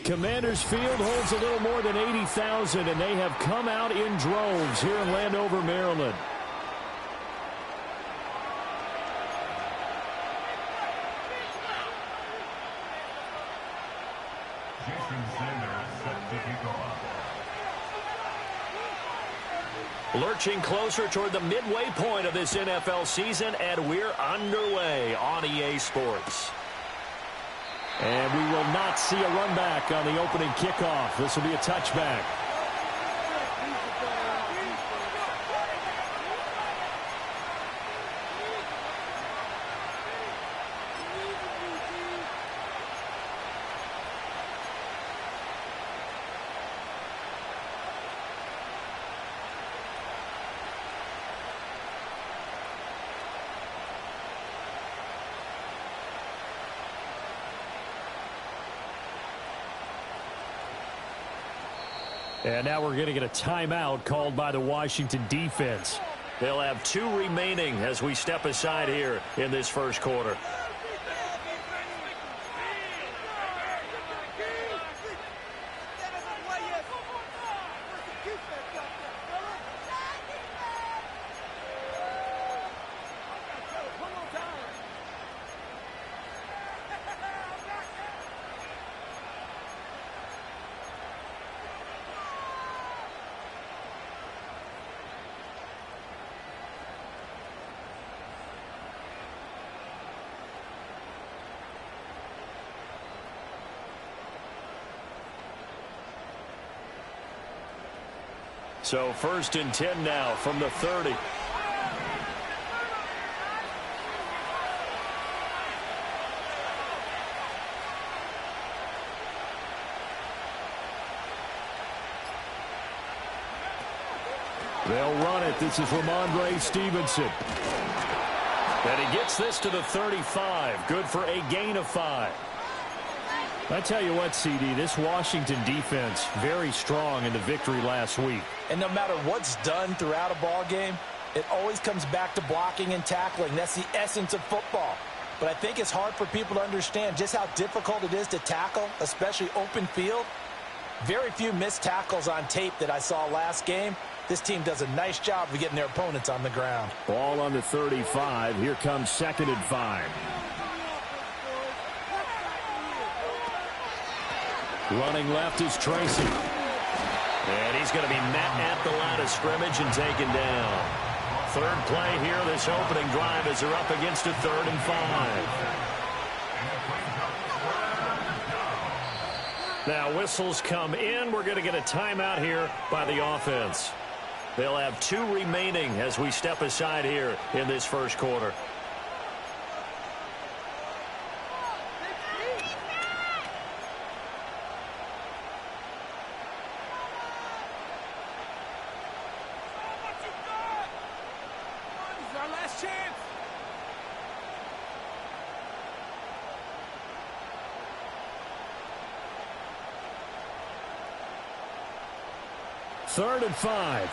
Commanders Field holds a little more than 80,000, and they have come out in droves here in Landover, Maryland. Lurching closer toward the midway point of this NFL season, and we're underway on EA Sports. And we will not see a run back on the opening kickoff. This will be a touchback. And now we're going to get a timeout called by the Washington defense. They'll have 2 remaining as we step aside here in this first quarter. So 1st and 10 now from the 30. They'll run it. This is Ramondre Stevenson. And he gets this to the 35. Good for a gain of 5. I tell you what, CD, this Washington defense, very strong in the victory last week. And no matter what's done throughout a ball game, it always comes back to blocking and tackling. That's the essence of football. But I think it's hard for people to understand just how difficult it is to tackle, especially open field. Very few missed tackles on tape that I saw last game. This team does a nice job of getting their opponents on the ground. Ball on the 35. Here comes 2nd and 5. Running left is Tracy. And he's going to be met at the line of scrimmage and taken down. 3rd play here, this opening drive, as they're up against a 3rd and 5. Now whistles come in. We're going to get a timeout here by the offense. They'll have 2 remaining as we step aside here in this first quarter. Third and 5.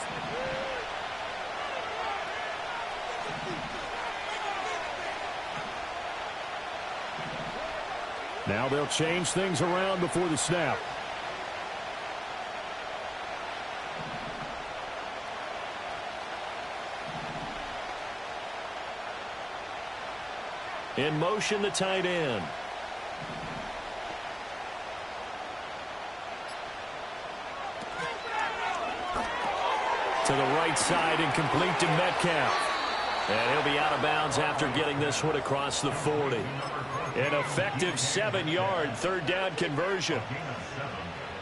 Now they'll change things around before the snap. In motion, the tight end. To the right side, incomplete to Metcalf. And he'll be out of bounds after getting this one across the 40. An effective 7-yard 3rd down conversion.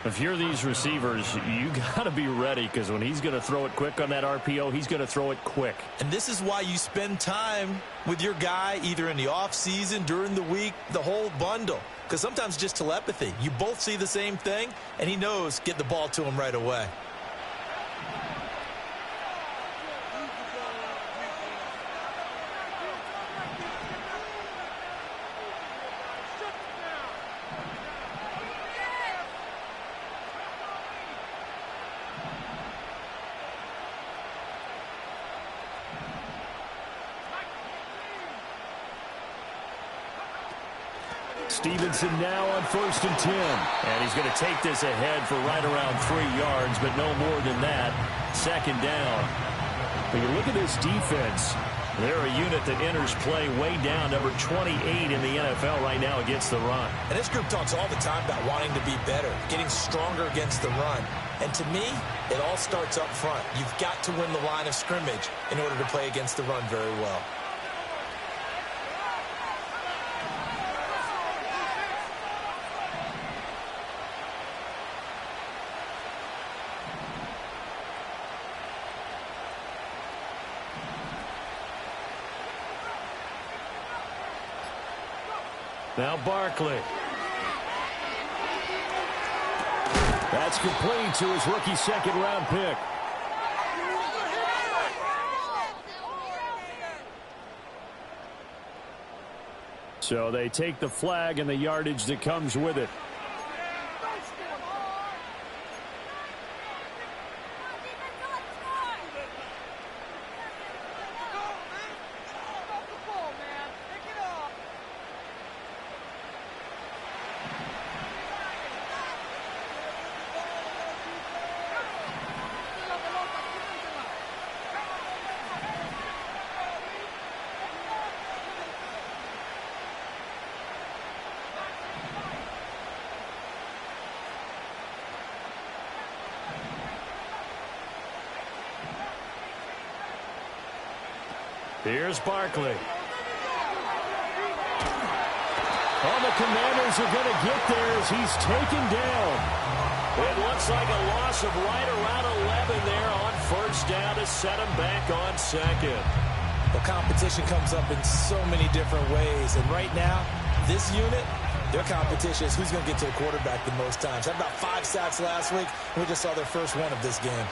If you're these receivers, you got to be ready, because when he's going to throw it quick on that RPO, he's going to throw it quick. And this is why you spend time with your guy either in the offseason, during the week, the whole bundle. Because sometimes just telepathy. You both see the same thing, and he knows get the ball to him right away. Stevenson now on 1st and 10. And he's going to take this ahead for right around 3 yards, but no more than that. 2nd down. When you look at this defense, they're a unit that enters play way down, number 28 in the NFL right now against the run. And this group talks all the time about wanting to be better, getting stronger against the run. And to me, it all starts up front. You've got to win the line of scrimmage in order to play against the run very well. Now Barkley. That's complete to his rookie 2nd-round pick. So they take the flag and the yardage that comes with it. Here's Barkley. Oh, the Commanders are going to get there as he's taken down. It looks like a loss of right around 11 there on 1st down to set him back on 2nd. The competition comes up in so many different ways. And right now, this unit, their competition is who's going to get to the quarterback the most times. Had about 5 sacks last week. We just saw their first one of this game.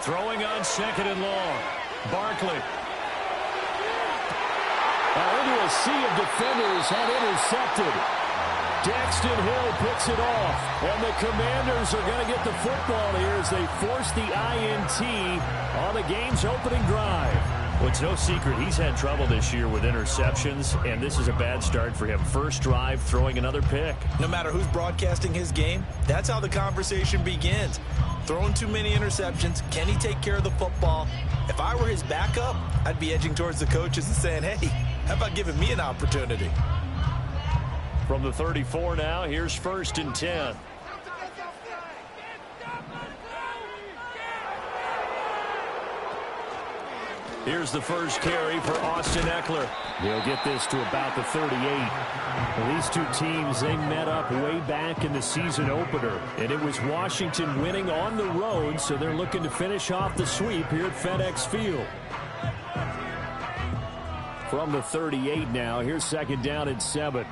Throwing on 2nd and long. Barkley. Into a sea of defenders and intercepted. Daxton Hill picks it off. And the Commanders are going to get the football here as they force the INT on the game's opening drive. Well, it's no secret he's had trouble this year with interceptions, and this is a bad start for him. First drive, throwing another pick. No matter who's broadcasting his game, that's how the conversation begins. Throwing too many interceptions. Can he take care of the football? If I were his backup, I'd be edging towards the coaches and saying, hey, how about giving me an opportunity? From the 34 now, here's 1st and 10. Here's the first carry for Austin Ekeler. He'll get this to about the 38. Well, these two teams, they met up way back in the season opener. And it was Washington winning on the road, so they're looking to finish off the sweep here at FedEx Field. From the 38 now, here's 2nd down and 7.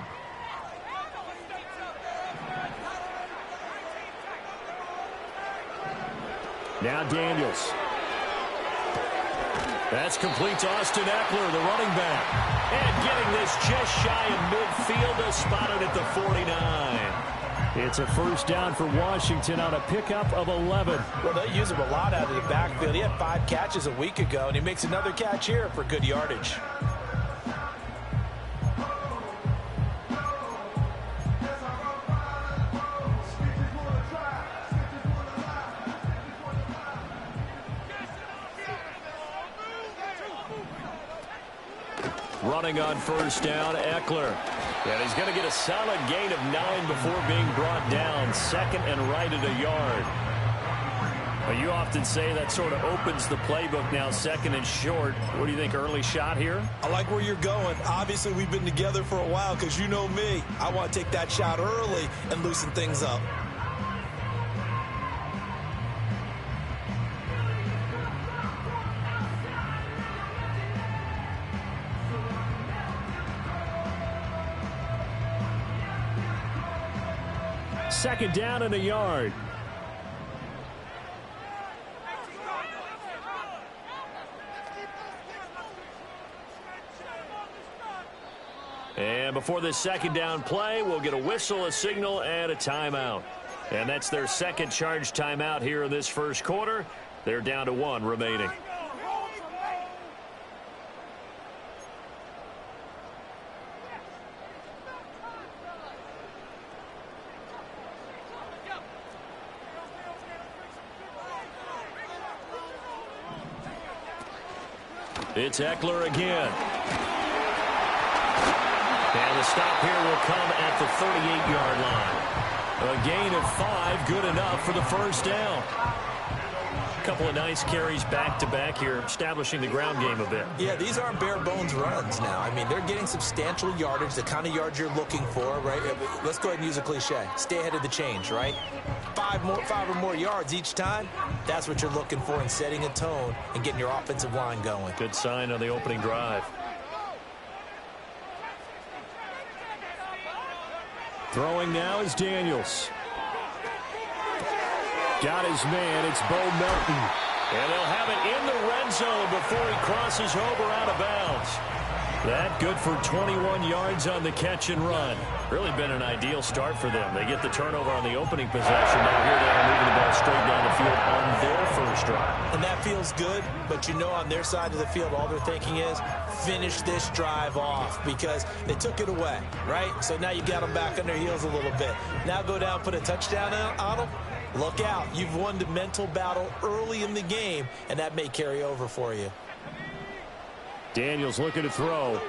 Now Daniels. That's complete to Austin Ekeler, the running back. And getting this just shy of midfield, spotted at the 49. It's a first down for Washington on a pickup of 11. Well, they use him a lot out of the backfield. He had 5 catches a week ago, and he makes another catch here for good yardage. Running on first down, Ekeler. And he's going to get a solid gain of 9 before being brought down. 2nd and right at a yard. Well, you often say that sort of opens the playbook now, 2nd and short. What do you think, early shot here? I like where you're going. Obviously, we've been together for a while because you know me. I want to take that shot early and loosen things up. Second down and a yard. And And before this second down play, we'll get a whistle, a signal, and a timeout. And that's their second charge timeout here in this first quarter. They're down to 1 remaining. It's Eckler again. And the stop here will come at the 38-yard line. A gain of 5, good enough for the first down. A couple of nice carries back-to-back here, establishing the ground game a bit. Yeah, these aren't bare-bones runs now. I mean, they're getting substantial yardage, the kind of yards you're looking for, right? Let's go ahead and use a cliche. Stay ahead of the change, right? 5 or more yards each time, that's what you're looking for in setting a tone and getting your offensive line going. Good sign on the opening drive. Throwing now is Daniels. Got his man. It's Bo Melton. And they'll have it in the red zone before he crosses over out of bounds. That good for 21 yards on the catch and run. Really been an ideal start for them. They get the turnover on the opening possession. Now here they are moving the ball straight down the field on their first drive. And that feels good, but you know on their side of the field all they're thinking is finish this drive off because they took it away, right? So now you got them back on their heels a little bit. Now go down, put a touchdown on them. Look out. You've won the mental battle early in the game, and that may carry over for you. Daniels looking to throw.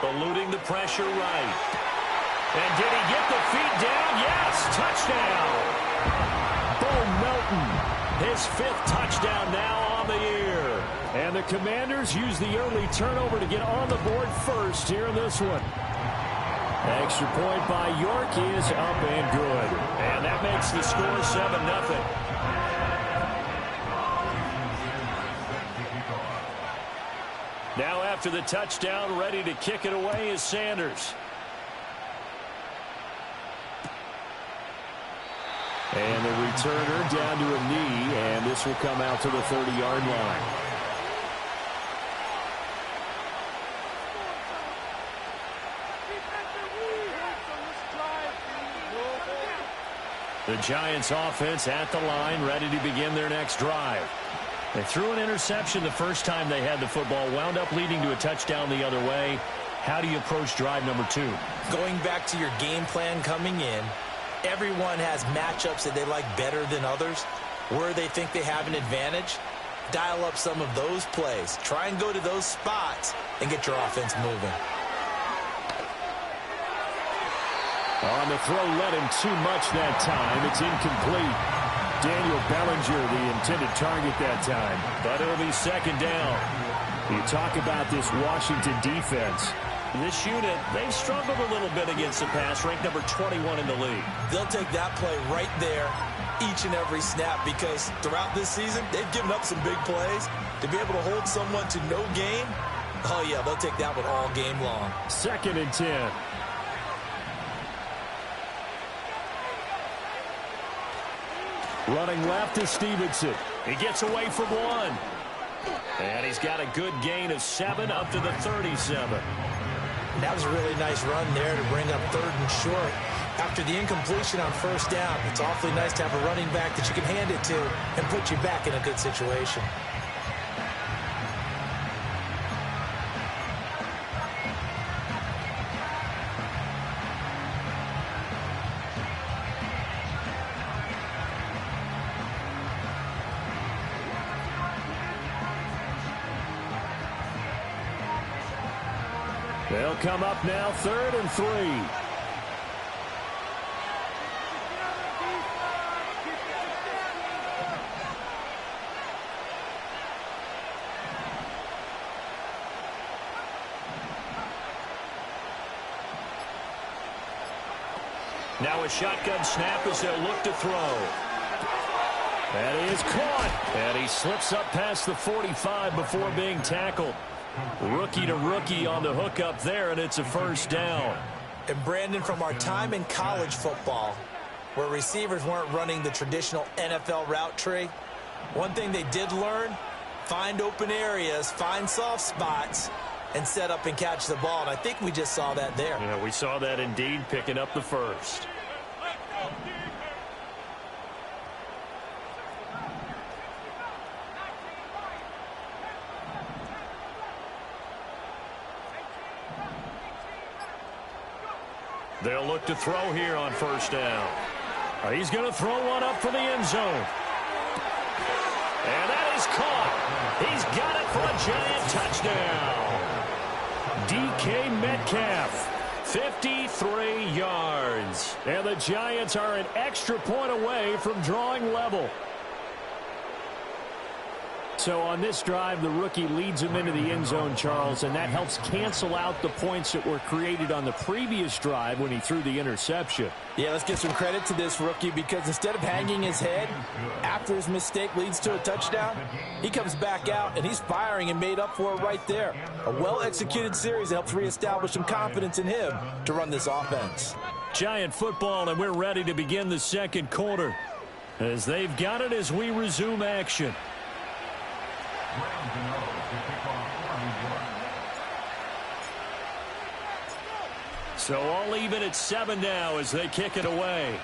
Eluding the pressure right. And did he get the feet down? Yes, touchdown. Bo Melton, his 5th touchdown now on the year. And the Commanders use the early turnover to get on the board first here in this one. Extra point by York is up and good. And that makes the score 7-0. Now after the touchdown, ready to kick it away is Sanders. And the returner down to a knee, and this will come out to the 30-yard line. The Giants offense at the line, ready to begin their next drive. They threw an interception the first time they had the football, wound up leading to a touchdown the other way. How do you approach drive number 2? Going back to your game plan coming in, everyone has matchups that they like better than others. Where they think they have an advantage, dial up some of those plays. Try and go to those spots and get your offense moving. On the throw, led him too much that time. It's incomplete. Daniel Bellinger, the intended target that time. But it'll be second down. You talk about this Washington defense. This unit, they've struggled a little bit against the pass, ranked number 21 in the league. They'll take that play right there each and every snap because throughout this season, they've given up some big plays. To be able to hold someone to no gain, oh yeah, they'll take that one all game long. 2nd and 10. Running left is Stevenson. He gets away from 1. And he's got a good gain of 7 up to the 37. That was a really nice run there to bring up 3rd and short. After the incompletion on first down, it's awfully nice to have a running back that you can hand it to and put you back in a good situation. They'll come up now 3rd and 3. Now a shotgun snap as they'll look to throw. And he is caught. And he slips up past the 45 before being tackled. Rookie to rookie on the hook up there, and it's a first down. And Brandon, from our time in college football, where receivers weren't running the traditional NFL route tree, one thing they did learn, find open areas, find soft spots, and set up and catch the ball. And I think we just saw that there. Yeah, we saw that indeed, picking up the first. They'll look to throw here on first down. He's going to throw one up for the end zone. And that is caught. He's got it for a giant touchdown. DK Metcalf, 53 yards. And the Giants are an extra point away from drawing level. So on this drive, the rookie leads him into the end zone, Charles, and that helps cancel out the points that were created on the previous drive when he threw the interception. Yeah, let's give some credit to this rookie because instead of hanging his head after his mistake leads to a touchdown, he comes back out and he's firing and made up for it right there. A well-executed series that helps reestablish some confidence in him to run this offense. Giant football, and we're ready to begin the second quarter as they've got it as we resume action. So all even at 7 now as they kick it away.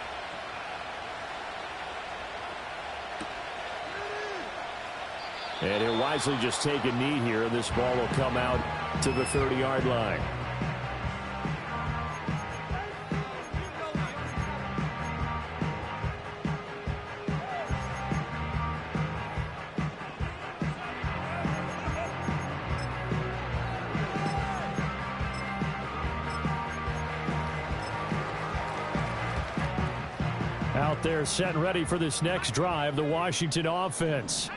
And he'll wisely just take a knee here. This ball will come out to the 30-yard line. Out there set and ready for this next drive, the Washington offense.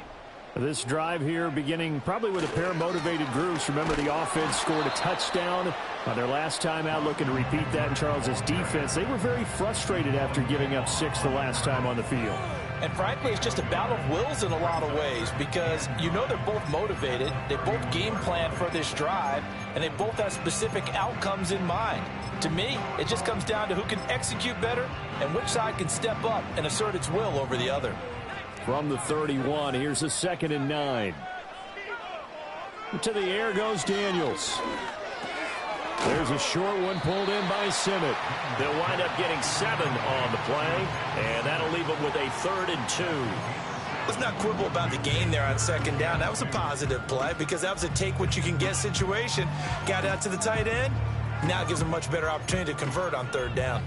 This drive here beginning probably with a pair of motivated groups. Remember, the offense scored a touchdown on their last time out, looking to repeat that in Charles's defense. They were very frustrated after giving up 6 the last time on the field. And frankly, it's just a battle of wills in a lot of ways because you know they're both motivated, they both game plan for this drive, and they both have specific outcomes in mind. To me, it just comes down to who can execute better and which side can step up and assert its will over the other. From the 31, here's a 2nd and 9. To the air goes Daniels. There's a short one pulled in by Simic. They'll wind up getting 7 on the play, and that'll leave them with a 3rd and 2. Let's not quibble about the gain there on 2nd down. That was a positive play because that was a take-what-you-can-get situation. Got out to the tight end. Now it gives them a much better opportunity to convert on 3rd down.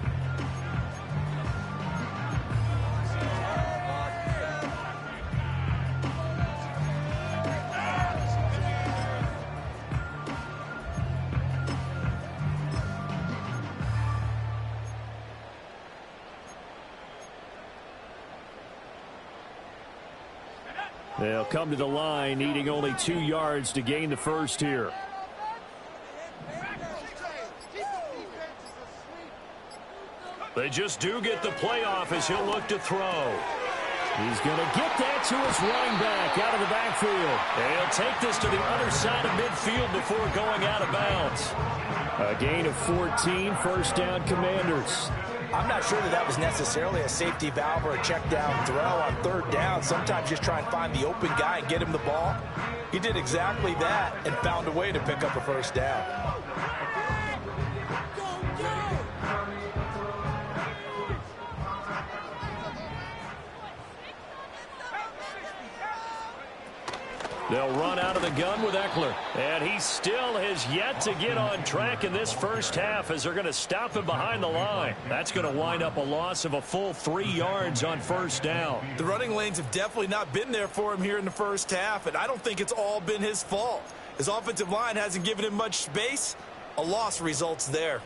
They'll come to the line, needing only 2 yards to gain the first here. They just do get the playoff as he'll look to throw. He's going to get that to his running back out of the backfield. And he'll take this to the other side of midfield before going out of bounds. A gain of 14, first down Commanders. I'm not sure that was necessarily a safety valve or a check down throw on 3rd down. Sometimes just try and find the open guy and get him the ball. He did exactly that and found a way to pick up a first down. They'll run out of the gun with Eckler. And he still has yet to get on track in this first half as they're going to stop him behind the line. That's going to wind up a loss of a full 3 yards on first down. The running lanes have definitely not been there for him here in the first half, and I don't think it's all been his fault. His offensive line hasn't given him much space. A loss results there.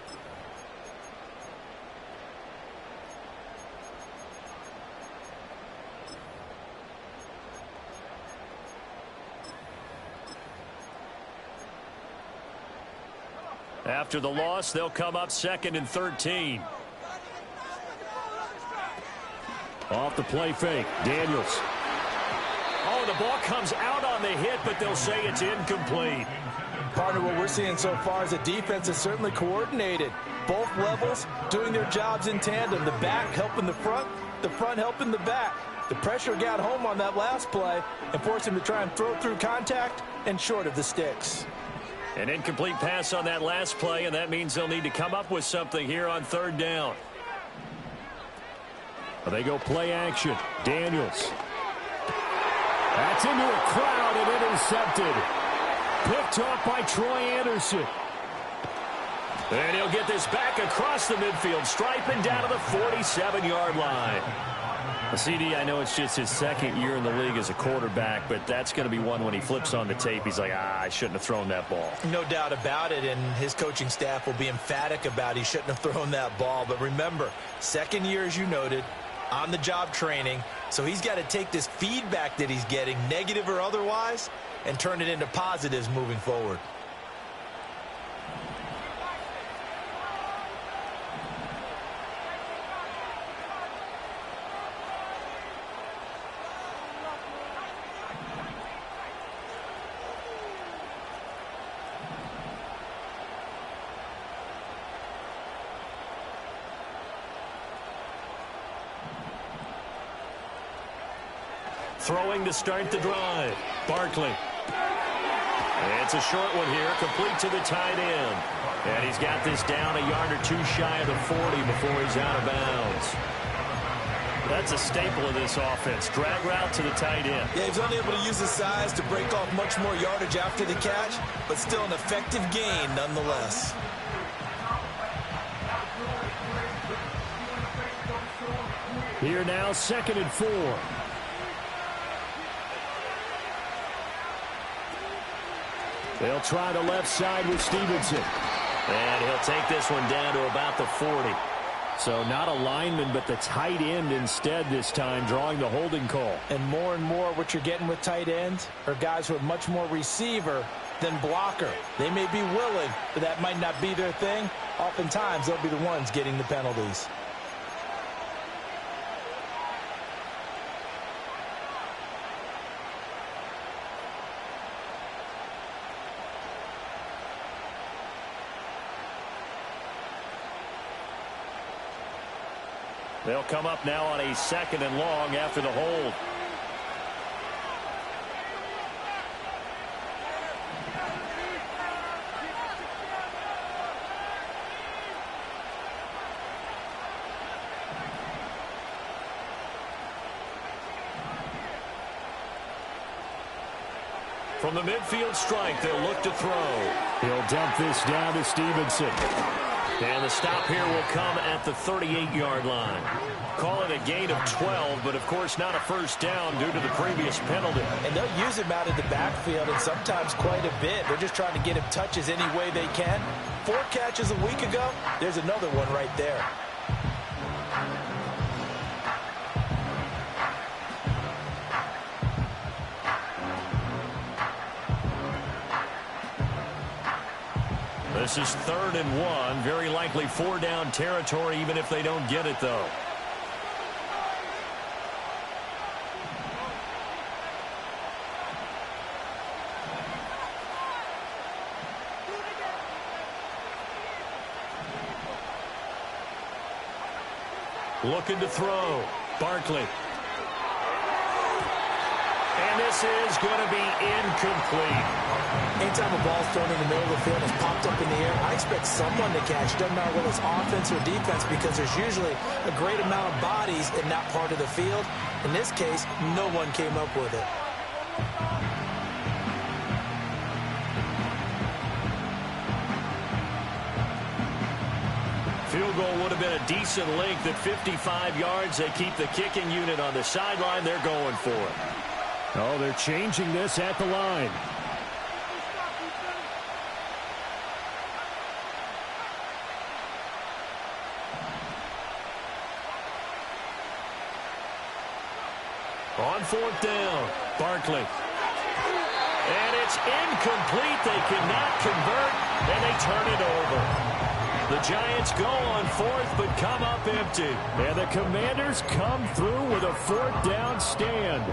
After the loss, they'll come up 2nd and 13. Off the play fake, Daniels. Oh, the ball comes out on the hit, but they'll say it's incomplete. Partner, what we're seeing so far is the defense is certainly coordinated. Both levels doing their jobs in tandem. The back helping the front helping the back. The pressure got home on that last play and forced him to try and throw through contact and short of the sticks. An incomplete pass on that last play, and that means they'll need to come up with something here on third down. They go play action. Daniels. That's into a crowd and intercepted. Picked off by Troy Anderson. And he'll get this back across the midfield stripe and down to the 47-yard line. CD, I know it's just his second year in the league as a quarterback, but that's going to be one when he flips on the tape. He's like, I shouldn't have thrown that ball. No doubt about it, and his coaching staff will be emphatic about he shouldn't have thrown that ball. But remember, second year, as you noted, on-the-job training, so he's got to take this feedback that he's getting, negative or otherwise, and turn it into positives moving forward. Throwing to start the drive. Barkley. It's a short one here, complete to the tight end. And he's got this down a yard or two shy of the 40 before he's out of bounds. That's a staple of this offense. Drag route to the tight end. Yeah, he's only able to use his size to break off much more yardage after the catch, but still an effective gain nonetheless. Here now, 2nd and 4. They'll try the left side with Stevenson. And he'll take this one down to about the 40. So not a lineman, but the tight end instead this time, drawing the holding call. And more what you're getting with tight ends are guys who are much more receiver than blocker. They may be willing, but that might not be their thing. Oftentimes, they'll be the ones getting the penalties. They'll come up now on a 2nd and long after the hold. From the midfield strike, they'll look to throw. He'll dump this down to Stevenson. And the stop here will come at the 38-yard line. Call it a gain of 12, but of course not a first down due to the previous penalty. And they'll use him out of the backfield, and sometimes quite a bit. They're just trying to get him touches any way they can. 4 catches a week ago, there's another one right there. This is 3rd and 1. Very likely 4-down territory, even if they don't get it, though. Looking to throw. Barkley. And this is going to be incomplete. Anytime a ball's thrown in the middle of the field and it's popped up in the air, I expect someone to catch. Doesn't matter whether it's offense or defense, because there's usually a great amount of bodies in that part of the field. In this case, no one came up with it. Field goal would have been a decent length at 55 yards. They keep the kicking unit on the sideline. They're going for it. Oh, they're changing this at the line. On 4th down, Barkley. And it's incomplete. They cannot convert, and they turn it over. The Giants go on 4th, but come up empty. And the Commanders come through with a 4th down stand.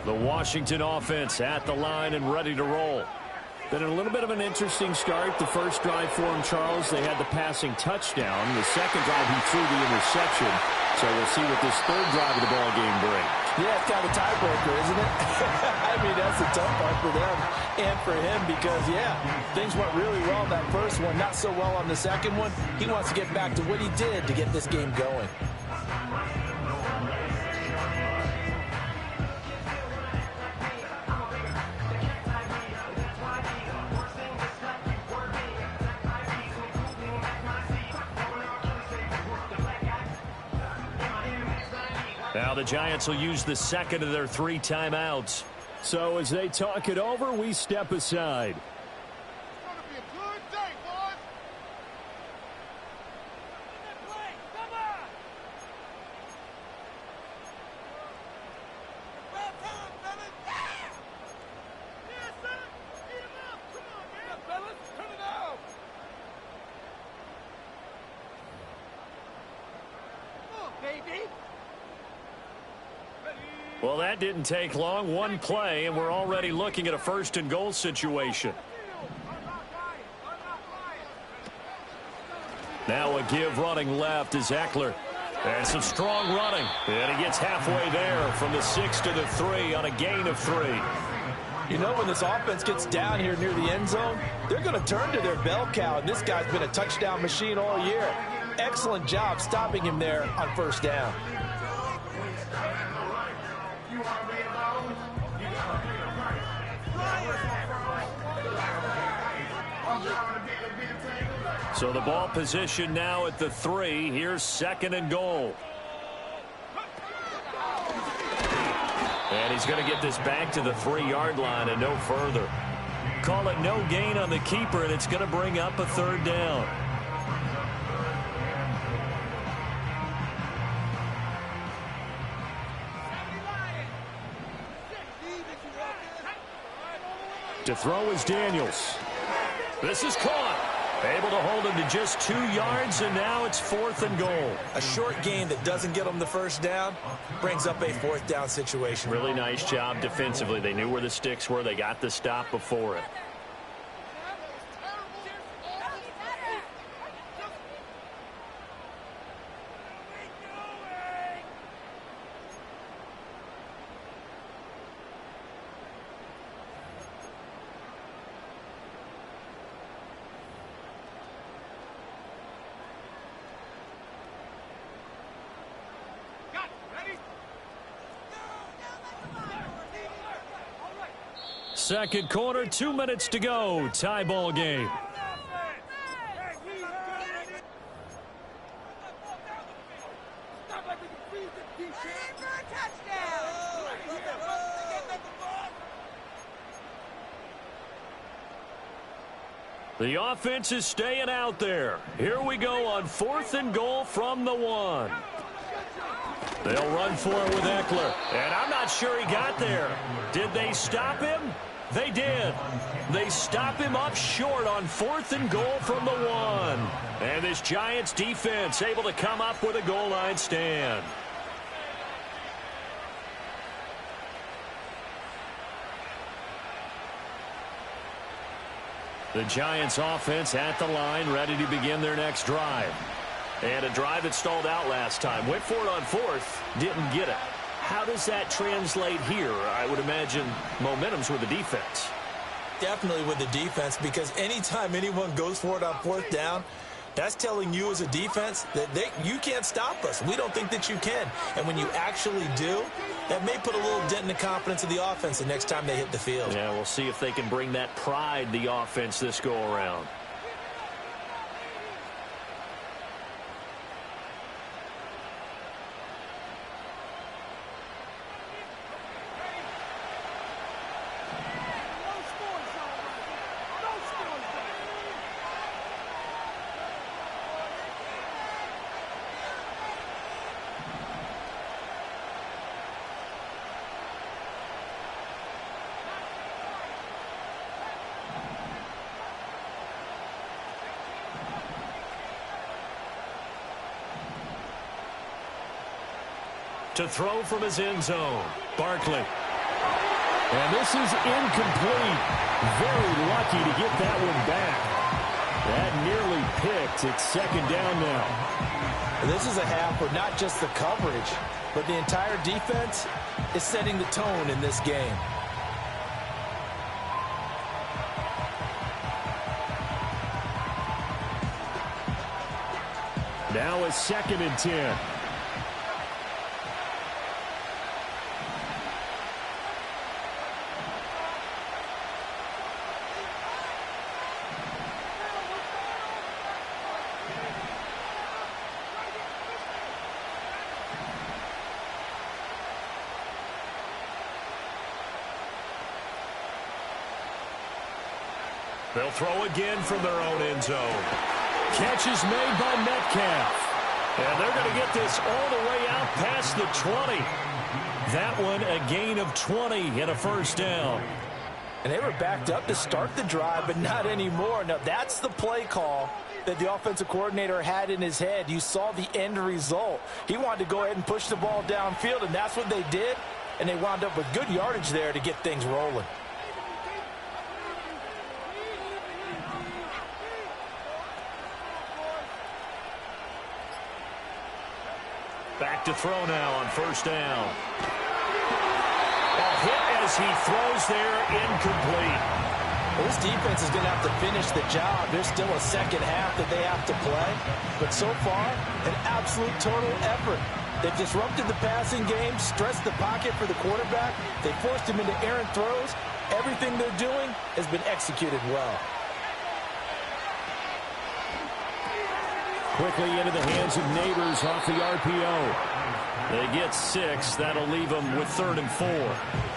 The Washington offense at the line and ready to roll. Been a little bit of an interesting start. The first drive for him, Charles, they had the passing touchdown. The second drive, he threw the interception. So we'll see what this third drive of the ball game brings. Yeah, it's kind of a tiebreaker, isn't it? I mean, that's the tough part for them and for him because, yeah, things went really well in that first one, not so well on the second one. He wants to get back to what he did to get this game going. Now the Giants will use the second of their 3 timeouts. So as they talk it over, we step aside. Well, that didn't take long. One play, and we're already looking at a first-and-goal situation. Now a give running left is Eckler. And some strong running. And he gets halfway there from the 6 to the 3 on a gain of 3. You know, when this offense gets down here near the end zone, they're going to turn to their bell cow, and this guy's been a touchdown machine all year. Excellent job stopping him there on first down. So the ball position now at the 3. Here's second and goal. And he's going to get this back to the 3-yard line and no further. Call it no gain on the keeper, and it's going to bring up a third down. To throw is Daniels. This is caught. Able to hold him to just 2 yards, and now it's 4th and goal. A short gain that doesn't get them the first down brings up a 4th down situation. Really nice job defensively. They knew where the sticks were. They got the stop before it. Second quarter, 2 minutes to go. Tie ball game. The offense is staying out there. Here we go on 4th and goal from the 1. They'll run for it with Eckler. And I'm not sure he got there. Did they stop him? They did. They stop him up short on 4th and goal from the 1. And this Giants defense able to come up with a goal line stand. The Giants offense at the line, ready to begin their next drive. And a drive that stalled out last time. Went for it on 4th, didn't get it. How does that translate here? I would imagine momentum's with the defense. Definitely with the defense, because anytime anyone goes for it on 4th down, that's telling you as a defense that you can't stop us. We don't think that you can. And when you actually do, that may put a little dent in the confidence of the offense the next time they hit the field. Yeah, we'll see if they can bring that pride the offense this go around. To throw from his end zone, Barkley. And this is incomplete. Very lucky to get that one back. That nearly picked. It's second down now. This is a half where not just the coverage, but the entire defense is setting the tone in this game. Now a 2nd and 10. They'll throw again from their own end zone. Catch is made by Metcalf. And they're going to get this all the way out past the 20. That one a gain of 20 and a first down. And they were backed up to start the drive, but not anymore. Now, that's the play call that the offensive coordinator had in his head. You saw the end result. He wanted to go ahead and push the ball downfield, and that's what they did. And they wound up with good yardage there to get things rolling. Back to throw now on first down. A hit as he throws there, incomplete. Well, this defense is going to have to finish the job. There's still a second half that they have to play. But so far, an absolute total effort. They've disrupted the passing game, stressed the pocket for the quarterback. They forced him into errant throws. Everything they're doing has been executed well. Quickly into the hands of Neighbors off the RPO. They get 6. That'll leave them with 3rd and 4.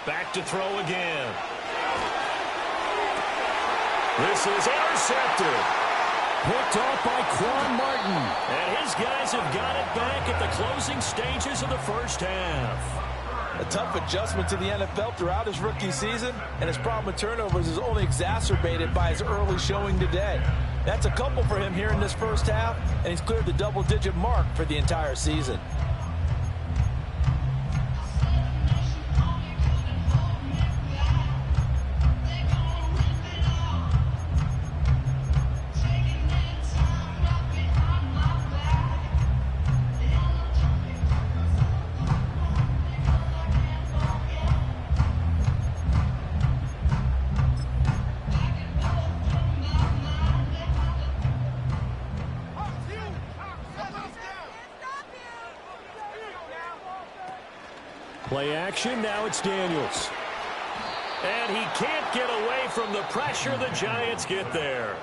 Back to throw again. This is intercepted. Picked off by Quan Martin. And his guys have got it back at the closing stages of the first half. A tough adjustment to the NFL throughout his rookie season, and his problem with turnovers is only exacerbated by his early showing today. That's a couple for him here in this first half, and he's cleared the double-digit mark for the entire season. Play action, now it's Daniels. And he can't get away from the pressure. The Giants get there.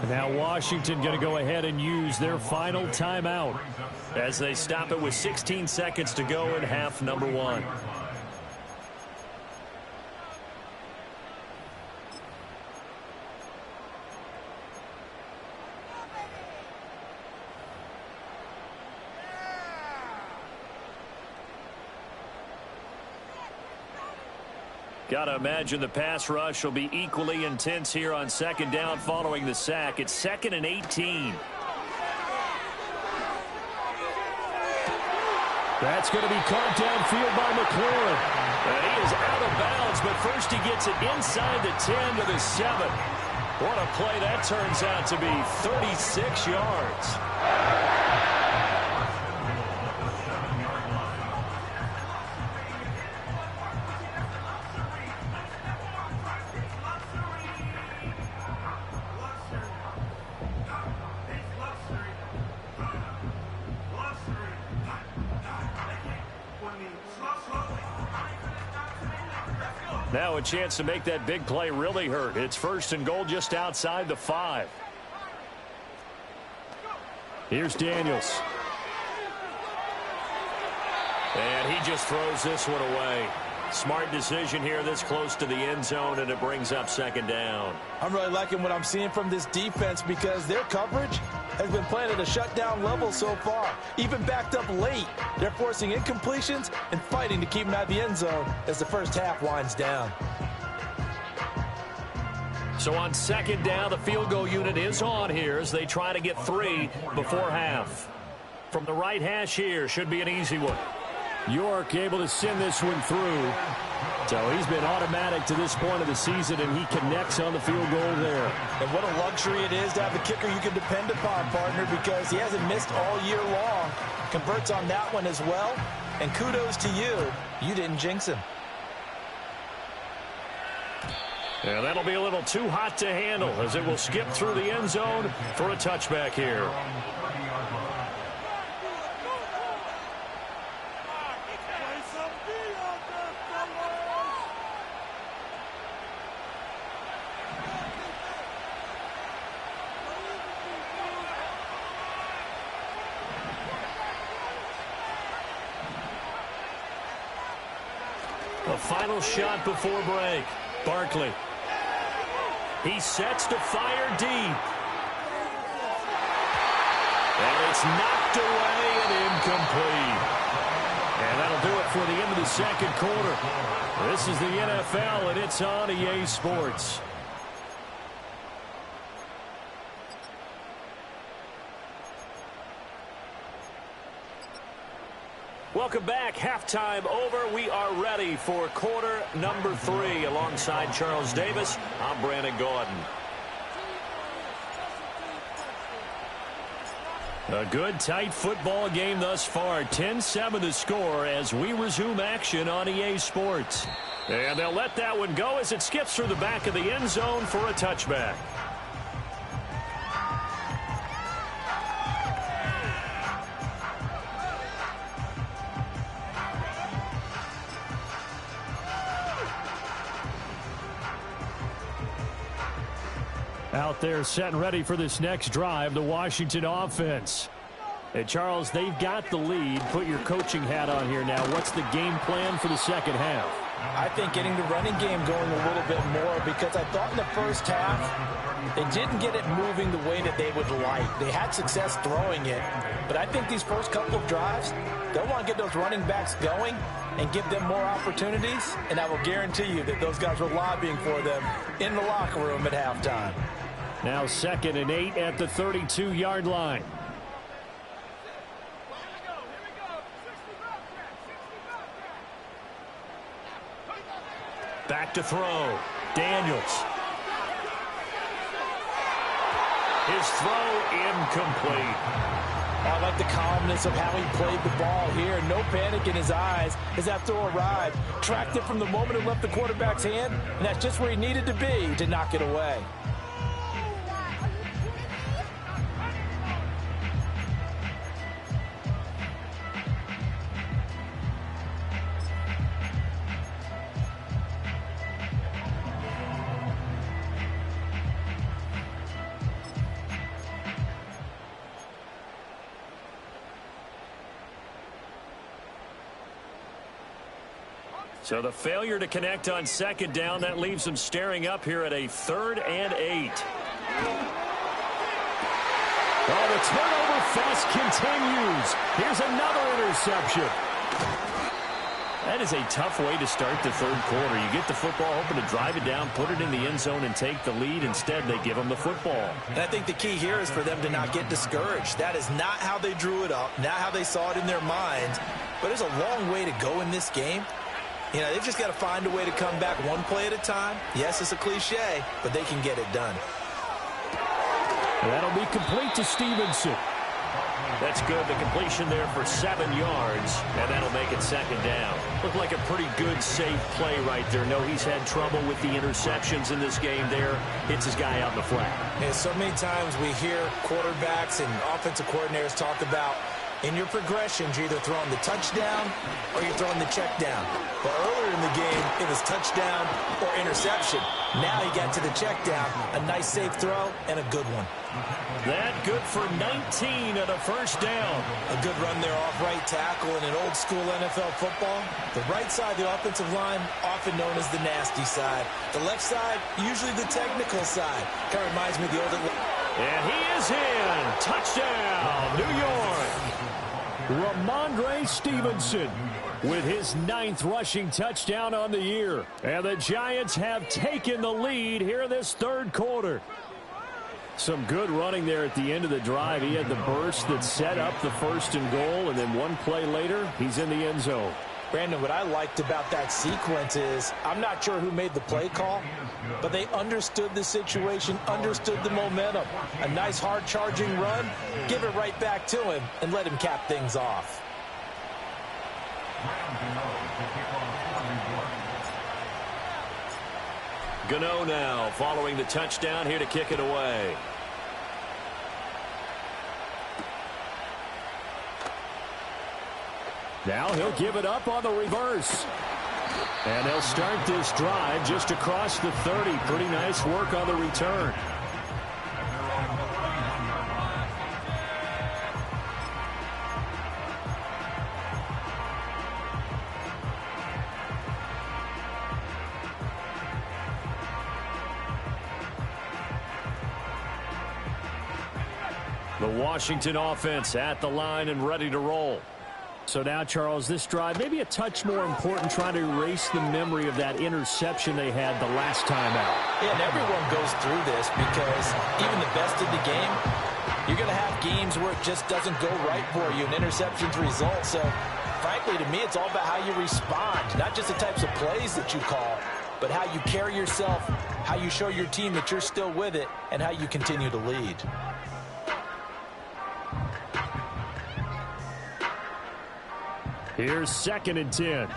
Now Washington going to go ahead and use their final timeout as they stop it with 16 seconds to go in half number 1. Got to imagine the pass rush will be equally intense here on second down following the sack. It's 2nd and 18. That's going to be caught downfield by McLaurin. And he is out of bounds, but first he gets it inside the 10 to the 7. What a play that turns out to be, 36 yards. Now a chance to make that big play really hurt. It's 1st and goal just outside the 5. Here's Daniels. And he just throws this one away. Smart decision here this close to the end zone, and it brings up second down. I'm really liking what I'm seeing from this defense because their coverage has been playing at a shutdown level so far. Even backed up late, they're forcing incompletions and fighting to keep them out of the end zone as the first half winds down. So on second down, the field goal unit is on here as they try to get 3 before half. From the right hash here, should be an easy one. York able to send this one through. So he's been automatic to this point of the season, and he connects on the field goal there. And what a luxury it is to have a kicker you can depend upon, partner, because he hasn't missed all year long. Converts on that one as well. And kudos to you. You didn't jinx him. Yeah, that'll be a little too hot to handle as it will skip through the end zone for a touchback here. The final shot before break. Barkley. He sets to fire deep. And it's knocked away and incomplete. And that'll do it for the end of the second quarter. This is the NFL, and it's on EA Sports. Welcome back. Halftime over. We are ready for quarter number 3. Alongside Charles Davis, I'm Brandon Gaudin. A good, tight football game thus far. 10-7 the score as we resume action on EA Sports. And they'll let that one go as it skips through the back of the end zone for a touchback. Out there set and ready for this next drive, the Washington offense. And Charles, they've got the lead. Put your coaching hat on here now. What's the game plan for the second half? I think getting the running game going a little bit more because I thought in the first half they didn't get it moving the way that they would like. They had success throwing it, but I think these first couple of drives, they'll want to get those running backs going and give them more opportunities, and I will guarantee you that those guys were lobbying for them in the locker room at halftime. Now 2nd and 8 at the 32-yard line. Back to throw. Daniels. His throw incomplete. I like the calmness of how he played the ball here. No panic in his eyes as that throw arrived. Tracked it from the moment it left the quarterback's hand, and that's just where he needed to be to knock it away. So the failure to connect on second down, that leaves them staring up here at a 3rd and 8. Oh, the turnover fest continues. Here's another interception. That is a tough way to start the third quarter. You get the football, hoping to drive it down, put it in the end zone, and take the lead. Instead, they give them the football. And I think the key here is for them to not get discouraged. That is not how they drew it up, not how they saw it in their minds. But there's a long way to go in this game. You know, they've just got to find a way to come back one play at a time. Yes, it's a cliche, but they can get it done. That'll be complete to Stevenson. That's good. The completion there for 7 yards, and that'll make it second down. Looked like a pretty good, safe play right there. No, he's had trouble with the interceptions in this game there. Hits his guy out in the flat. And so many times we hear quarterbacks and offensive coordinators talk about In your progressions, you're either throwing the touchdown or you're throwing the check down. But earlier in the game, it was touchdown or interception. Now he got to the check down. A nice safe throw and a good one. That good for 19 and a first down. A good run there off right tackle in an old school NFL football. The right side of the offensive line, often known as the nasty side. The left side, usually the technical side. Kind of reminds me of the old... And he is in. Touchdown, New York. Ramondre Stevenson with his 9th rushing touchdown on the year. And the Giants have taken the lead here in this third quarter. Some good running there at the end of the drive. He had the burst that set up the 1st and goal, and then one play later, he's in the end zone. Brandon, what I liked about that sequence is I'm not sure who made the play call, but they understood the situation, understood the momentum. A nice hard-charging run, give it right back to him, and let him cap things off. Gano now following the touchdown here to kick it away. Now he'll give it up on the reverse. And they'll start this drive just across the 30. Pretty nice work on the return. The Washington offense at the line and ready to roll. So now, Charles, this drive maybe a touch more important, trying to erase the memory of that interception they had the last time out. Yeah, and everyone goes through this because even the best in the game, you're going to have games where it just doesn't go right for you, and interceptions result. So, frankly, to me, it's all about how you respond, not just the types of plays that you call, but how you carry yourself, how you show your team that you're still with it, and how you continue to lead. Here's 2nd and 10.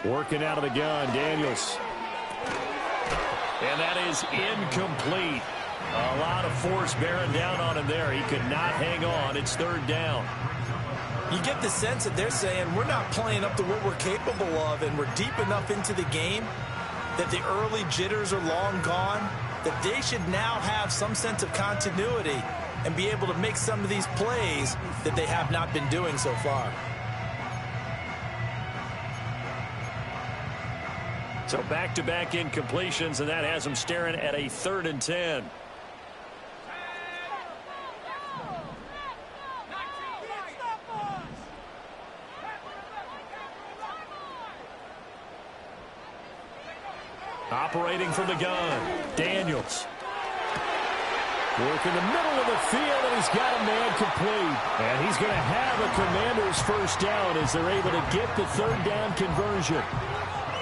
Working out of the gun, Daniels. And that is incomplete. A lot of force bearing down on him there. He could not hang on. It's 3rd down. You get the sense that they're saying we're not playing up to what we're capable of, and we're deep enough into the game that the early jitters are long gone, that they should now have some sense of continuity and be able to make some of these plays that they have not been doing so far. So back-to-back incompletions, and that has them staring at a 3rd and 10. Operating from the gun, Daniels. Work in the middle of the field, and he's got a man complete. And he's going to have a Commanders first down as they're able to get the 3rd down conversion.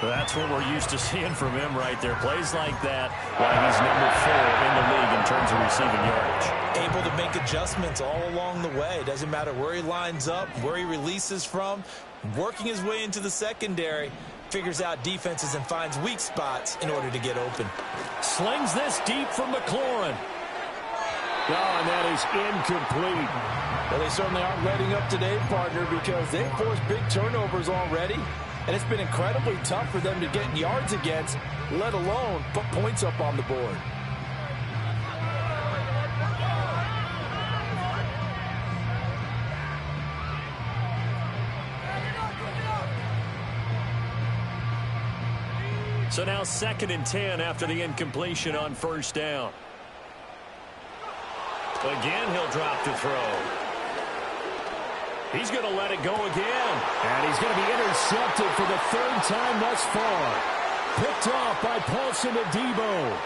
That's what we're used to seeing from him right there. Plays like that while he's number 4 in the league in terms of receiving yardage. Able to make adjustments all along the way. Doesn't matter where he lines up, where he releases from. Working his way into the secondary. Figures out defenses and finds weak spots in order to get open. Slings this deep from McLaurin. Oh, and that is incomplete. Well, they certainly aren't letting up today, partner, because they've forced big turnovers already. And it's been incredibly tough for them to get yards against, let alone put points up on the board. So now 2nd and 10 after the incompletion on 1st down. Again, he'll drop to throw. He's going to let it go again. And he's going to be intercepted for the 3rd time thus far. Picked off by Paulson Adebo.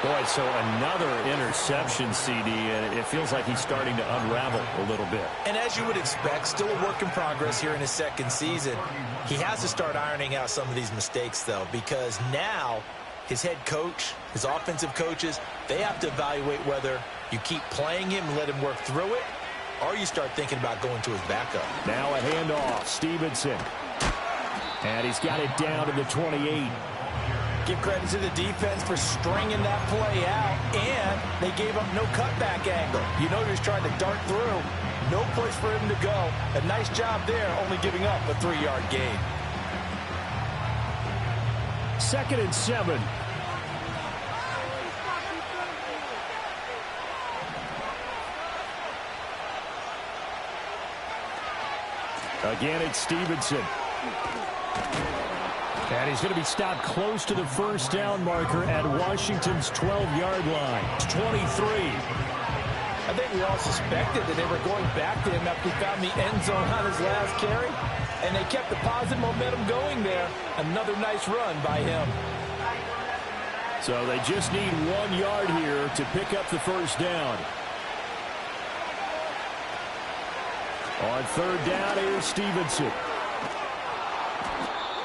Boy, so another interception, CD, and it feels like he's starting to unravel a little bit. And as you would expect, still a work in progress here in his 2nd season. He has to start ironing out some of these mistakes, though, because now his head coach, his offensive coaches, they have to evaluate whether you keep playing him and let him work through it, or you start thinking about going to his backup. Now a handoff, Stevenson. And he's got it down to the 28. Give credit to the defense for stringing that play out, and they gave up no cutback angle. You know he was trying to dart through. No place for him to go. A nice job there, only giving up a 3-yard gain. 2nd and 7. Again, it's Stevenson. And he's going to be stopped close to the first down marker at Washington's 12-yard line. It's 23. I think we all suspected that they were going back to him after he found the end zone on his last carry. And they kept the positive momentum going there. Another nice run by him. So they just need 1 yard here to pick up the first down. On 3rd down, here's Stevenson.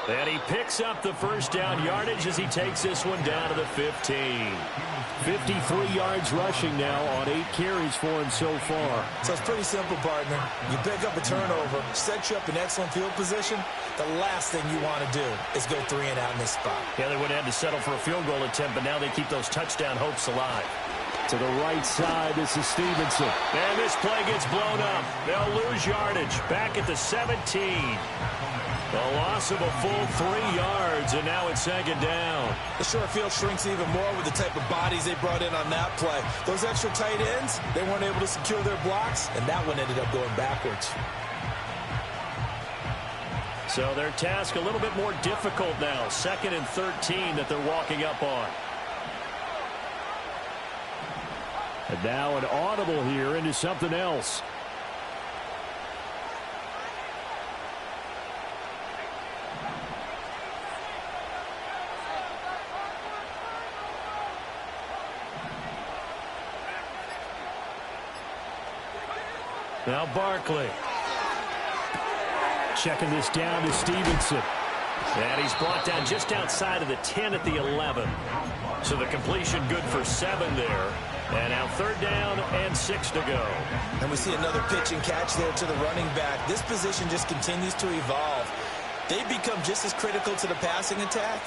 And he picks up the first down yardage as he takes this one down to the 15. 53 yards rushing now on 8 carries for him so far. So it's pretty simple, partner. You pick up a turnover, set you up in excellent field position. The last thing you want to do is go 3 and out in this spot. Yeah, they would have had to settle for a field goal attempt, but now they keep those touchdown hopes alive. To the right side, this is Stevenson. And this play gets blown up. They'll lose yardage. Back at the 17. A loss of a full 3 yards, and now it's 2nd down. The short field shrinks even more with the type of bodies they brought in on that play. Those extra tight ends, they weren't able to secure their blocks, and that one ended up going backwards. So their task a little bit more difficult now. 2nd and 13 that they're walking up on. And now an audible here into something else. Now Barkley. Checking this down to Stevenson. And he's brought down just outside of the 10 at the 11. So the completion good for 7 there. And now 3rd down and 6 to go. And we see another pitch and catch there to the running back. This position just continues to evolve. They become just as critical to the passing attack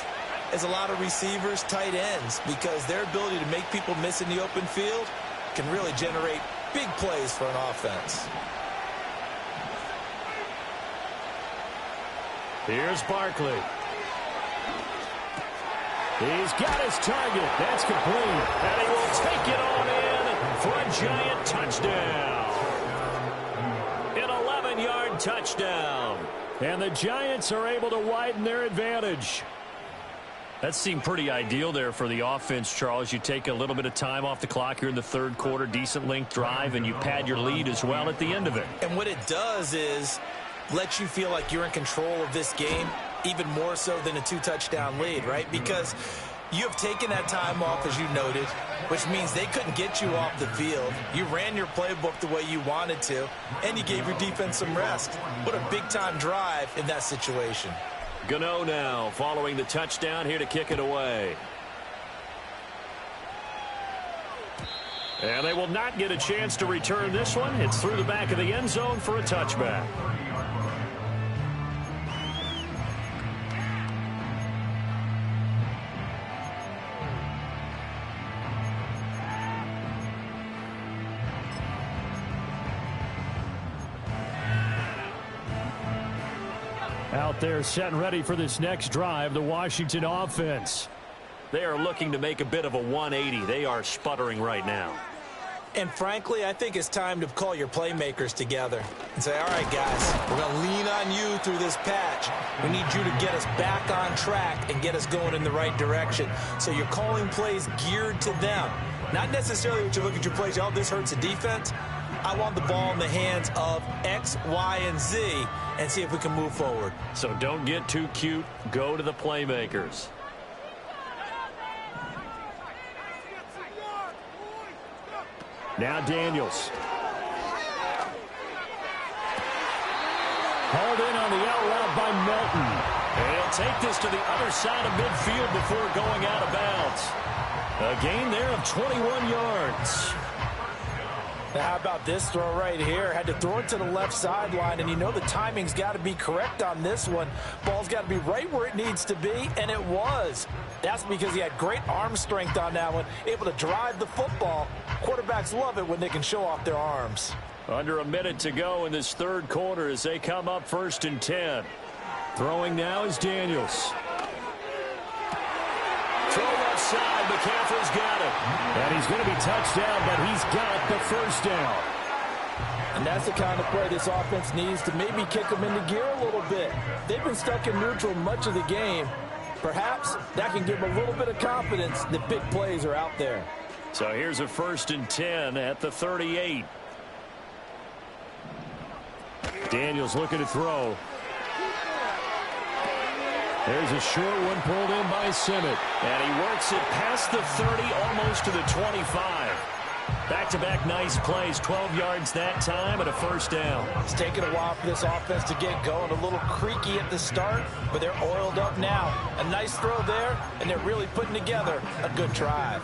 as a lot of receivers, tight ends, because their ability to make people miss in the open field can really generate big plays for an offense. Here's Barkley. He's got his target. That's complete. And he will take it on in for a giant touchdown. An 11-yard touchdown. And the Giants are able to widen their advantage. That seemed pretty ideal there for the offense, Charles. You take a little bit of time off the clock here in the 3rd quarter, decent length drive, and you pad your lead as well at the end of it. And what it does is let you feel like you're in control of this game, even more so than a 2-touchdown lead, right? Because you have taken that time off, as you noted, which means they couldn't get you off the field. You ran your playbook the way you wanted to, and you gave your defense some rest. What a big-time drive in that situation. Gano now following the touchdown here to kick it away. And they will not get a chance to return this one. It's through the back of the end zone for a touchback. Out there set and ready for this next drive, the Washington offense. They are looking to make a bit of a 180. They are sputtering right now. And frankly, I think it's time to call your playmakers together and say, all right, guys, we're going to lean on you through this patch. We need you to get us back on track and get us going in the right direction. So you're calling plays geared to them. Not necessarily what you look at your plays, oh, this hurts the defense. I want the ball in the hands of X, Y, and Z and see if we can move forward. So don't get too cute. Go to the playmakers. Now Daniels. Hauled in on the out route by Melton. And he'll take this to the other side of midfield before going out of bounds. A gain there of 21 yards. Now, how about this throw right here? Had to throw it to the left sideline, and you know the timing's got to be correct on this one. Ball's got to be right where it needs to be, and it was. That's because he had great arm strength on that one, able to drive the football. Quarterbacks love it when they can show off their arms. Under a minute to go in this third quarter as they come up 1st and 10. Throwing now is Daniels. Throw left side. McCaffrey's got it. And he's going to be touched down, but he's got the first down. And that's the kind of play this offense needs to maybe kick them into gear a little bit. They've been stuck in neutral much of the game. Perhaps that can give them a little bit of confidence that big plays are out there. So here's a 1st and 10 at the 38. Daniels looking to throw. There's a short one pulled in by Sennett. And he works it past the 30, almost to the 25. Back-to-back nice plays, 12 yards that time and a first down. It's taken a while for this offense to get going. A little creaky at the start, but they're oiled up now. A nice throw there, and they're really putting together a good drive.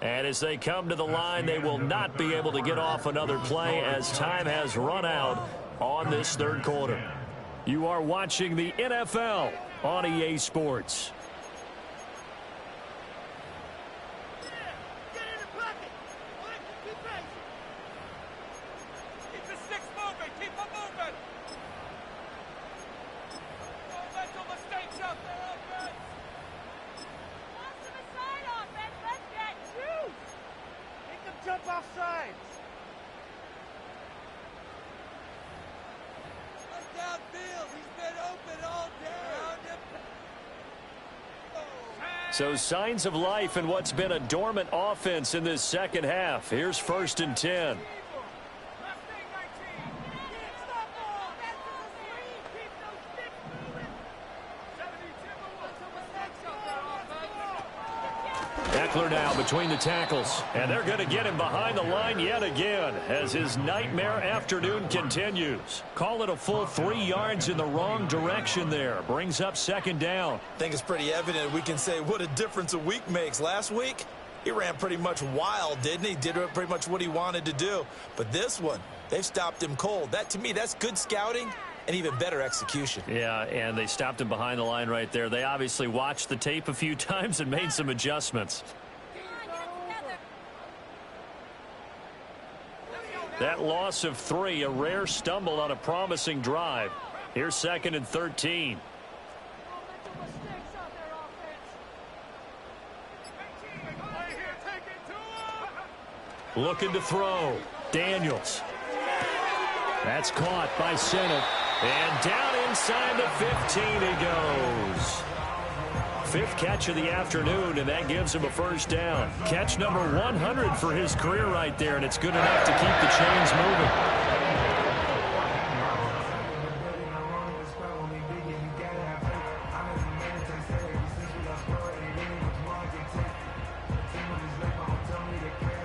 And as they come to the line, they will not be able to get off another play as time has run out on this third quarter. You are watching the NFL on EA Sports. So signs of life in what's been a dormant offense in this second half. Here's 1st and 10. Eckler now between the tackles. And they're going to get him behind the line yet again as his nightmare afternoon continues. Call it a full 3 yards in the wrong direction there. Brings up 2nd down. I think it's pretty evident we can say what a difference a week makes. Last week, he ran pretty much wild, didn't he? Did pretty much what he wanted to do. But this one, they've stopped him cold. That, to me, that's good scouting and even better execution. Yeah, and they stopped him behind the line right there. They obviously watched the tape a few times and made some adjustments. That loss of 3, a rare stumble on a promising drive. Here's 2nd and 13. Looking to throw. Daniels. That's caught by Sennett. And down inside the 15 he goes. 5th catch of the afternoon, and that gives him a first down. Catch number 100 for his career right there, and it's good enough to keep the chains moving.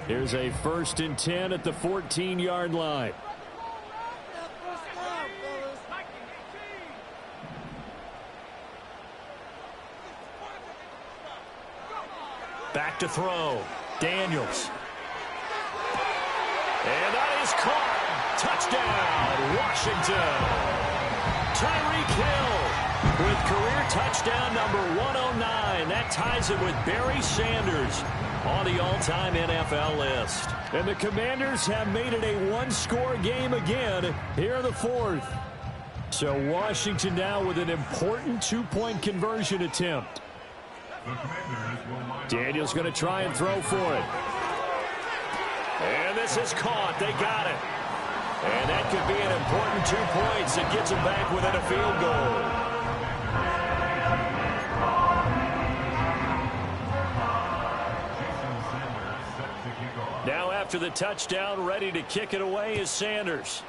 Here's a 1st and 10 at the 14-yard line. Back to throw. Daniels. And that is caught. Touchdown, Washington. Tyreek Hill with career touchdown number 109. That ties it with Barry Sanders on the all-time NFL list. And the Commanders have made it a one-score game again here in the 4th. So Washington now with an important 2-point conversion attempt. Daniels going to try and throw for it. And this is caught. They got it. And that could be an important 2 points that gets them back within a field goal. Now after the touchdown, ready to kick it away is Sanders.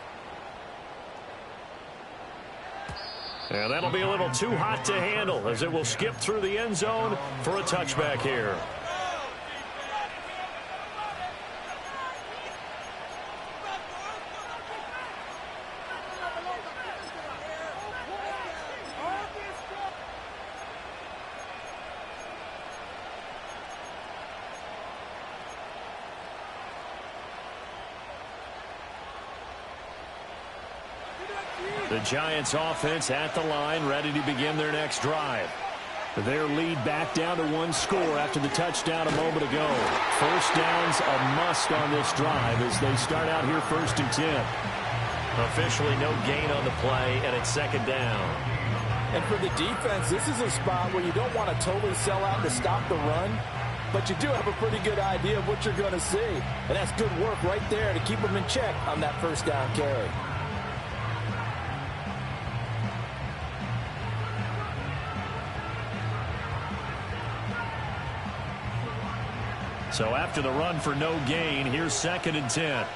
And that'll be a little too hot to handle as it will skip through the end zone for a touchback here. The Giants offense at the line, ready to begin their next drive. Their lead back down to one score after the touchdown a moment ago. First down's a must on this drive as they start out here 1st and 10. Officially no gain on the play, and it's 2nd down. And for the defense, this is a spot where you don't want to totally sell out to stop the run, but you do have a pretty good idea of what you're going to see. And that's good work right there to keep them in check on that first down carry. So after the run for no gain, here's 2nd and 10.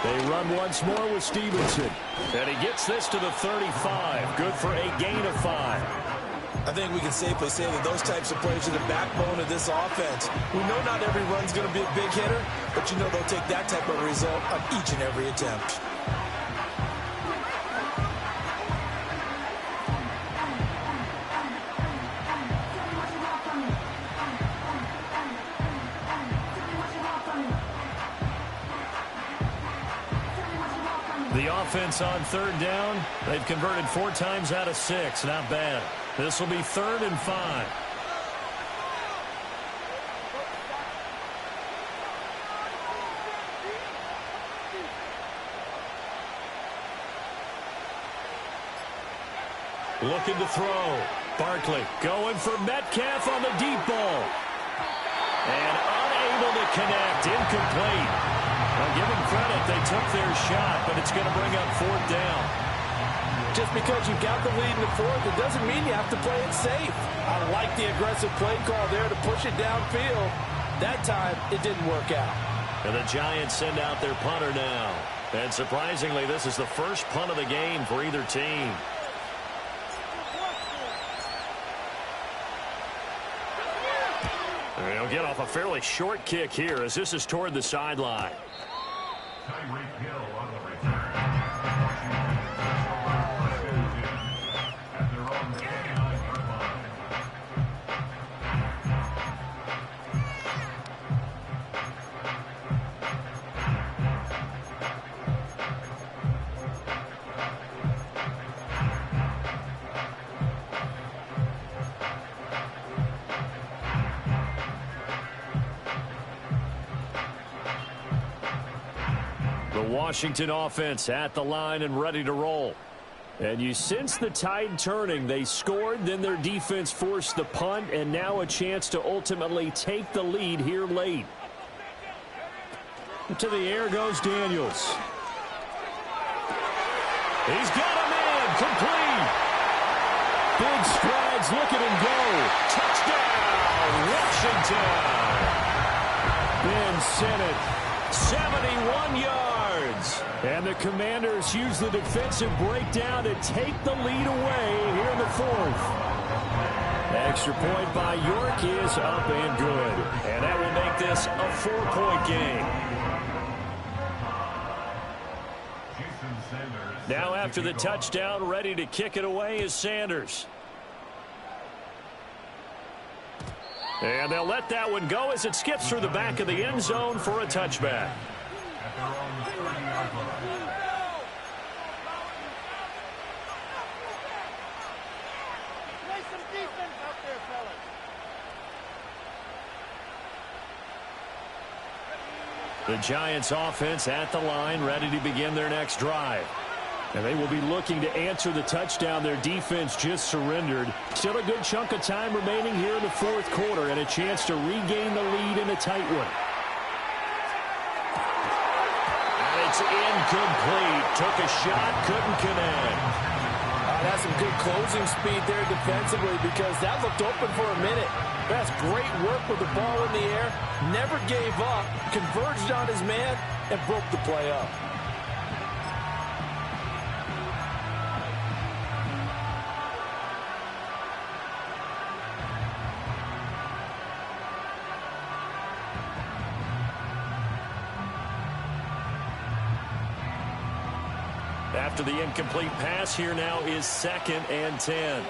They run once more with Stevenson. And he gets this to the 35. Good for a gain of 5. I think we can safely say that those types of plays are the backbone of this offense. We know not every run's going to be a big hitter, but you know they'll take that type of result on each and every attempt. The offense on 3rd down, they've converted 4 times out of 6. Not bad. This will be 3rd and 5. Looking to throw. Barkley going for Metcalf on the deep ball. And unable to connect. Incomplete. Well, give them credit. They took their shot, but it's going to bring up 4th down. Just because you've got the lead in the 4th, it doesn't mean you have to play it safe. I like the aggressive play call there to push it downfield. That time, it didn't work out. And the Giants send out their punter now. And surprisingly, this is the first punt of the game for either team. They'll get off a fairly short kick here as this is toward the sideline. Tyreek Hill on the return. At their own 29-yard line. Washington offense at the line and ready to roll. And you sense the tide turning. They scored, then their defense forced the punt, and now a chance to ultimately take the lead here late. To the air goes Daniels. He's got a man. Complete. Big strides. Look at him go. Touchdown, Washington. Ben Sinnott, 71 yards. And the Commanders use the defensive breakdown to take the lead away here in the 4th. Extra point by York is up and good. And that will make this a 4-point game. Now after the touchdown, ready to kick it away is Sanders. And they'll let that one go as it skips through the back of the end zone for a touchback. At their own 30-yard line. The Giants offense at the line, ready to begin their next drive. And they will be looking to answer the touchdown their defense just surrendered. Still a good chunk of time remaining here in the 4th quarter and a chance to regain the lead in a tight one. And it's incomplete. Took a shot, couldn't connect. That's some good closing speed there defensively because that looked open for a minute. That's great work with the ball in the air. Never gave up, converged on his man, and broke the play up. After the incomplete pass, here now is 2nd and 10.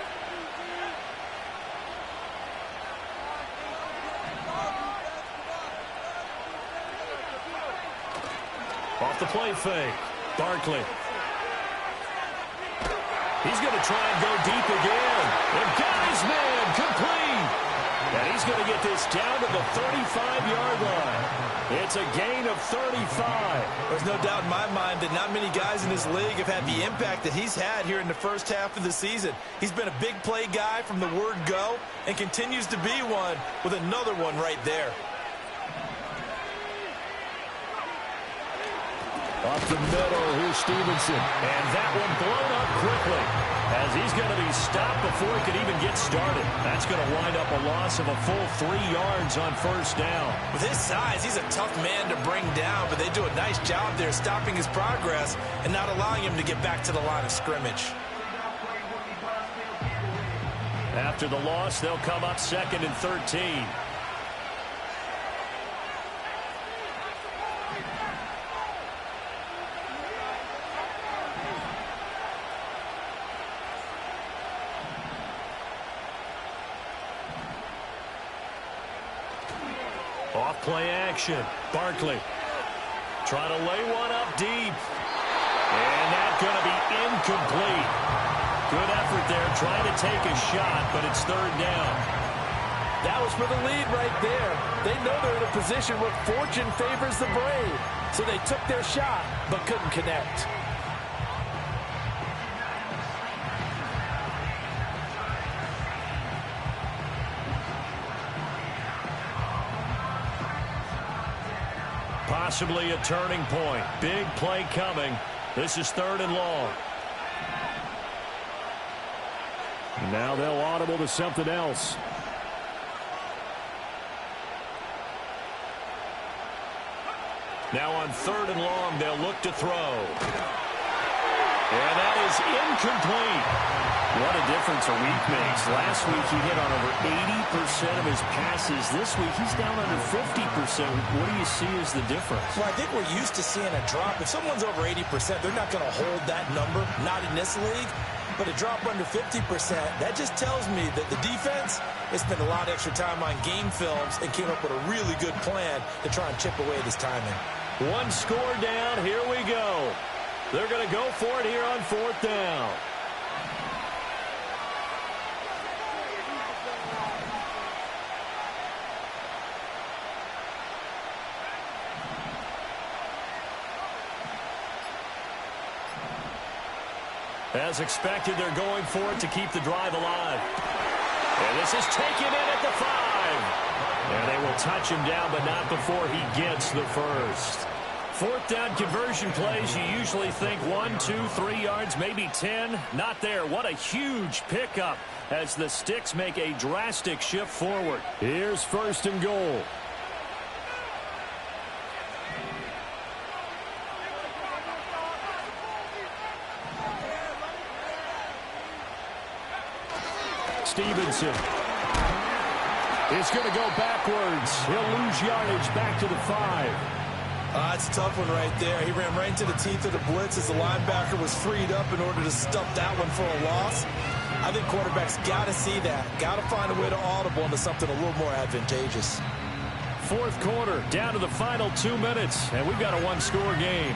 Off the play fake. Barkley. He's going to try and go deep again. And got his man complete. And he's going to get this down to the 35-yard line. It's a gain of 35. There's no doubt in my mind that not many guys in this league have had the impact that he's had here in the first half of the season. He's been a big play guy from the word go and continues to be one with another one right there. Up the middle, here's Stevenson. And that one blown up quickly as he's going to be stopped before he could even get started. That's going to wind up a loss of a full 3 yards on first down. With his size, he's a tough man to bring down, but they do a nice job there stopping his progress and not allowing him to get back to the line of scrimmage. After the loss, they'll come up 2nd and 13. Off play action. Barkley trying to lay one up deep. And that's going to be incomplete. Good effort there trying to take a shot, but it's 3rd down. That was for the lead right there. They know they're in a position where fortune favors the brave. So they took their shot, but couldn't connect. Possibly a turning point. Big play coming. This is 3rd and long. And now they'll audible to something else. Now on 3rd and long, they'll look to throw. And that is incomplete. What a difference a week makes. Last week he hit on over 80% of his passes. This week he's down under 50%. What do you see as the difference? Well, I think we're used to seeing a drop. If someone's over 80%, they're not going to hold that number. Not in this league. But a drop under 50%, that just tells me that the defense has spent a lot of extra time on game films and came up with a really good plan to try and chip away at his timing. One score down. Here we go. They're going to go for it here on 4th down. As expected, they're going for it to keep the drive alive. And this is taken in at the 5. And they will touch him down, but not before he gets the first. 4th down conversion plays, you usually think 1, 2, 3 yards, maybe 10. Not there. What a huge pickup as the Sticks make a drastic shift forward. Here's 1st and goal. Stevenson is going to go backwards. He'll lose yardage back to the 5. That's a tough one right there. He ran right into the teeth of the blitz as the linebacker was freed up in order to stuff that one for a loss. I think quarterbacks got to see that. Got to find a way to audible into something a little more advantageous. 4th quarter, down to the final 2 minutes, and we've got a one-score game.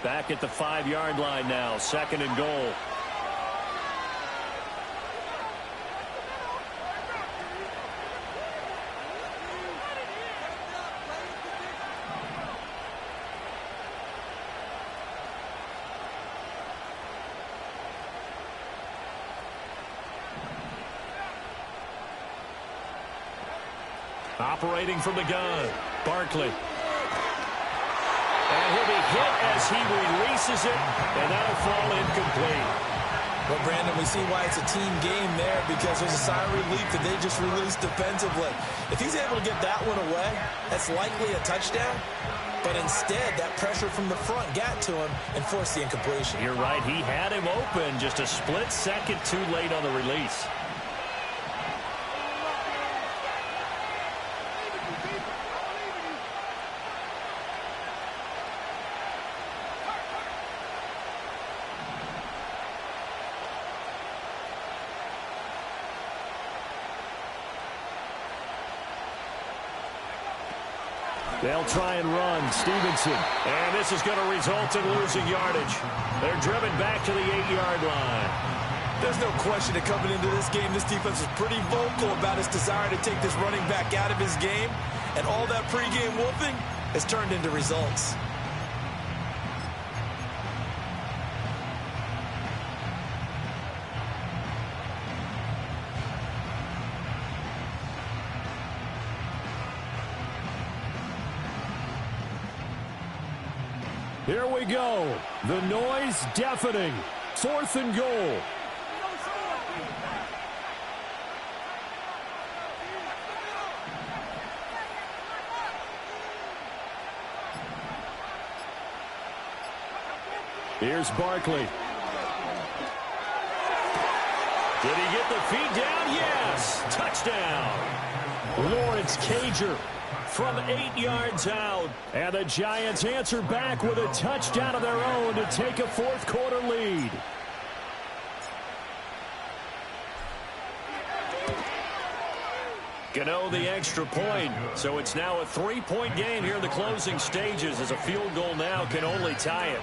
Back at the 5-yard line now, 2nd and goal. Operating from the gun, Barkley. And he'll be hit as he releases it, and that'll fall incomplete. Well, Brandon, we see why it's a team game there because there's a sigh of relief that they just released defensively. If he's able to get that one away, that's likely a touchdown. But instead, that pressure from the front got to him and forced the incompletion. You're right. He had him open, just a split second too late on the release. They'll try and run. Stevenson. And this is going to result in losing yardage. They're driven back to the 8-yard line. There's no question that coming into this game, this defense was pretty vocal about its desire to take this running back out of his game. And all that pregame wolfing has turned into results. Here we go. The noise deafening. 4th and goal. Here's Barkley. Did he get the feet down? Yes. Touchdown. Lawrence Cager from 8 yards out. And the Giants answer back with a touchdown of their own to take a 4th quarter lead. Gano the extra point. So it's now a 3-point game here in the closing stages, as a field goal now can only tie it.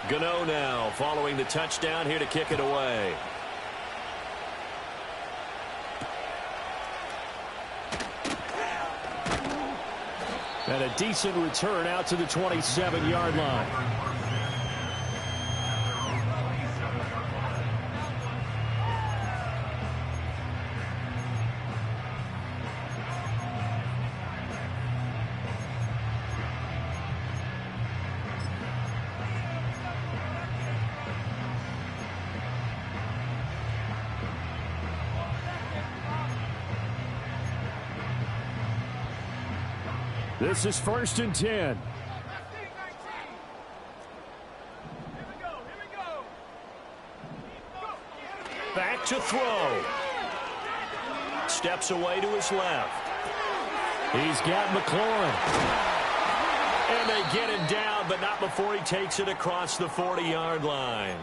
Gano now following the touchdown here to kick it away. And a decent return out to the 27-yard line. This is 1st and 10. Back to throw. Steps away to his left. He's got McLaurin. And they get him down, but not before he takes it across the 40-yard line.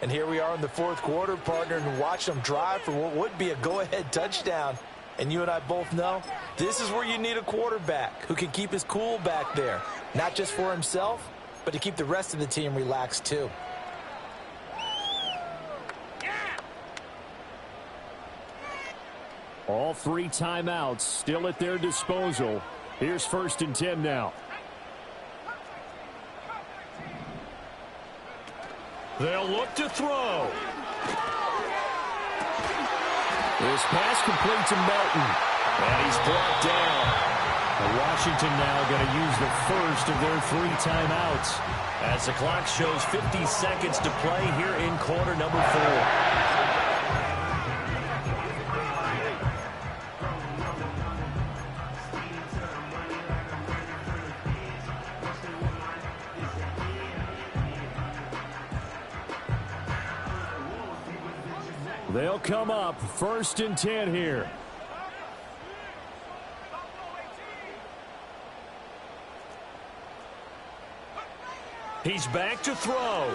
And here we are in the 4th quarter, partner, and watch them drive for what would be a go-ahead touchdown. And you and I both know this is where you need a quarterback who can keep his cool back there. Not just for himself, but to keep the rest of the team relaxed too. All 3 timeouts still at their disposal. Here's 1st and 10 now. They'll look to throw. This pass complete to Melton. And he's brought down. And Washington now going to use the first of their 3 timeouts. As the clock shows 50 seconds to play here in quarter number 4. They'll come up 1st and 10 here. He's back to throw.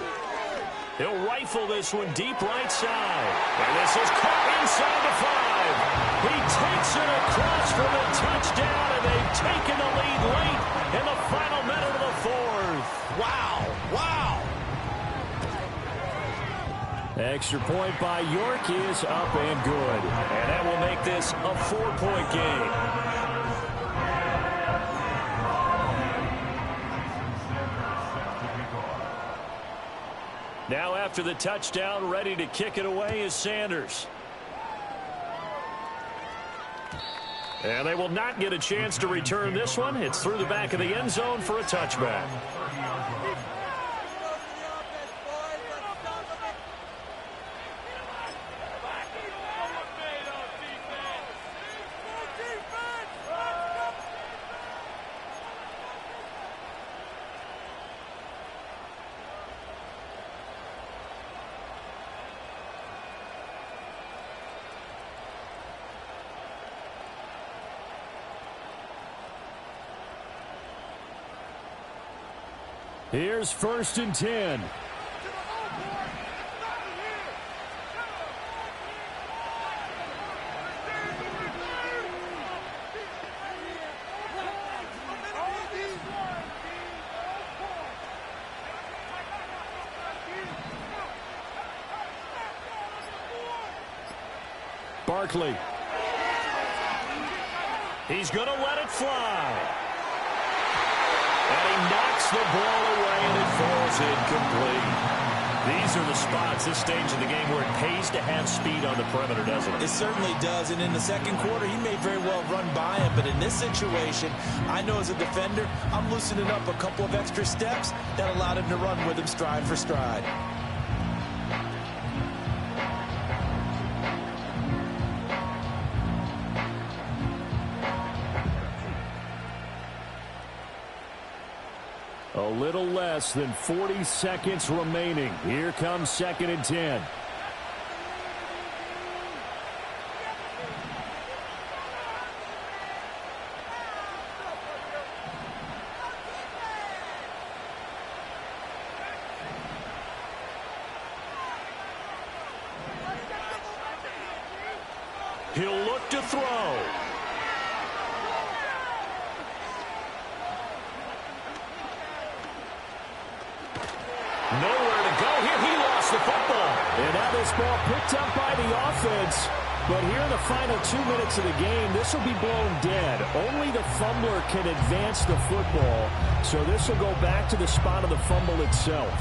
He'll rifle this one deep right side. And this is caught inside the 5. He takes it across for the touchdown, and they've taken the lead late in the final minute of the 4th. Wow, wow. Extra point by York is up and good. And that will make this a 4-point game. Now after the touchdown, ready to kick it away is Sanders. And they will not get a chance to return this one. It's through the back of the end zone for a touchback. Here's 1st and 10. Barkley. He's going to let it fly. And he knocks the ball away, and it falls incomplete. These are the spots, this stage of the game, where it pays to have speed on the perimeter, doesn't it? It certainly does, and in the second quarter, he may very well run by him, but in this situation, I know as a defender, I'm loosening up a couple of extra steps that allowed him to run with him stride for stride. A little less than 40 seconds remaining. Here comes 2nd and 10. He'll look to throw. Nowhere to go here. He lost the football. And now this ball picked up by the offense. But here in the final 2 minutes of the game, this will be blown dead. Only the fumbler can advance the football. So this will go back to the spot of the fumble itself.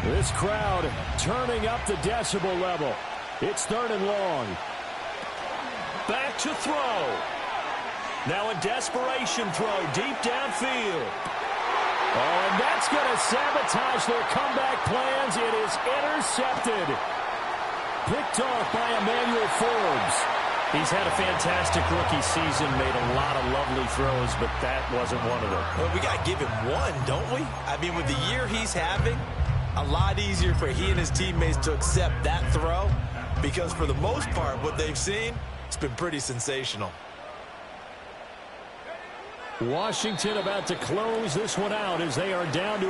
This crowd turning up the decibel level. It's 3rd and long. Back to throw. Now a desperation throw deep downfield. Oh, and that's going to sabotage their comeback plans. It is intercepted. Picked off by Emmanuel Forbes. He's had a fantastic rookie season, made a lot of lovely throws, but that wasn't one of them. Well, we got to give him one, don't we? I mean, with the year he's having, a lot easier for he and his teammates to accept that throw, because for the most part, what they've seen, it's been pretty sensational. Washington about to close this one out as they are down to